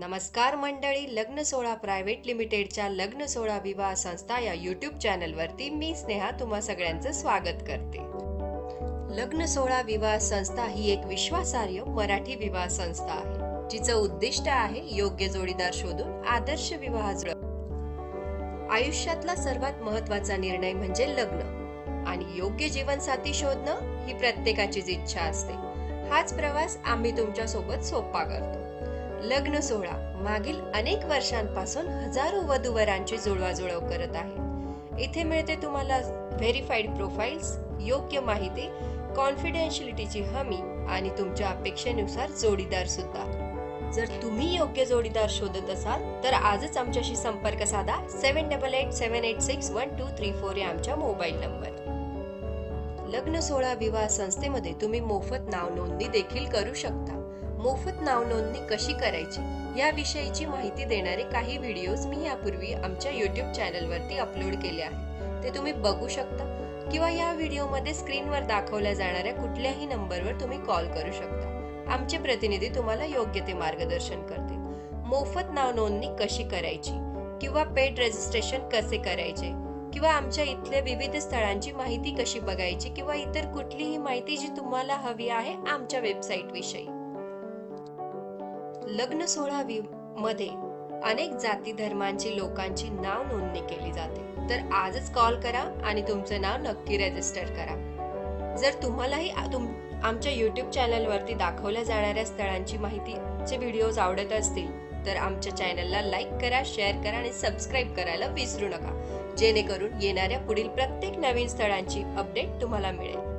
नमस्कार मंडळी, लग्न सोहळा प्रायव्हेट लिमिटेडच्या लग्न सोहळा विवाह संस्था या यूट्यूब चॅनलवरती मी स्नेहा तुम्हा सगळ्यांचं स्वागत करते। लग्न सोहळा विवाह संस्था ही एक विश्वासार्ह मराठी विवाह संस्था आहे, जिचं उद्दिष्ट आहे योग्य जोडीदार शोधून आदर्श विवाह जुळवणे। आयुष्यातला सर्वात महत्त्वाचा निर्णय म्हणजे लग्न आणि योग्य जीवनसाथी शोधणं ही प्रत्येकाचीच इच्छा असते। हाच प्रवास आम्ही तुमच्या सोबत सोपा करतो। लग्न सोहळा मागील अनेक वर्षांपासून हजारो वधूवरांची जुळवाजुळव करत आहे। इथे मिळते तुम्हाला व्हेरीफाईड प्रोफाइल्स, योग्य माहिती, कॉन्फिडेन्शियलिटीची हमी आणि तुमच्या अपेक्षेनुसार जोडीदार सुद्धा। जर तुम्ही योग्य जोडीदार शोधत असाल तर आजच आमच्याशी संपर्क साधा 7887861234 या आमच्या मोबाईल नंबर। लग्न सोहळा विवाह संस्थेमध्ये तुम्ही मोफत नाव नोंदणी देखील करू शकता। मोफत नाव नोंदणी कशी करायची याविषयीची माहिती देणारे काही व्हिडिओज मी यापूर्वी आमच्या YouTube चॅनलवरती अपलोड केले आहे, ते तुम्ही बघू शकता किंवा या व्हिडिओमध्ये स्क्रीनवर दाखवल्या जाणाऱ्या कुठल्याही नंबरवर तुम्ही कॉल करू शकता। आमचे प्रतिनिधी तुम्हाला योग्य ते मार्गदर्शन करतील। मोफत नाव नोंदणी कशी करायची किंवा पेड रजिस्ट्रेशन कसे करायचे किंवा आमच्या इथल्या विविध स्थळांची माहिती कशी बघायची किंवा इतर कुठलीही माहिती जी तुम्हाला हवी आहे आमच्या वेबसाईट विषयी। लग्न सोहळा मध्ये अनेक जाती धर्मांची लोकांची नाव नोंदणी केली जाते, तर आजच कॉल करा आणि तुमचं नाव नक्की रजिस्टर करा। जर तुम्हालाही आमच्या YouTube चॅनलवरती दाखवल्या जाणाऱ्या स्थळांची माहितीचे व्हिडिओज आवडत असतील तर आमच्या चॅनलला लाईक करा, शेअर करा आणि सबस्क्राईब करायला विसरू नका, जेणेकरून येणाऱ्या पुढील प्रत्येक नवीन स्थळांची अपडेट तुम्हाला मिळेल।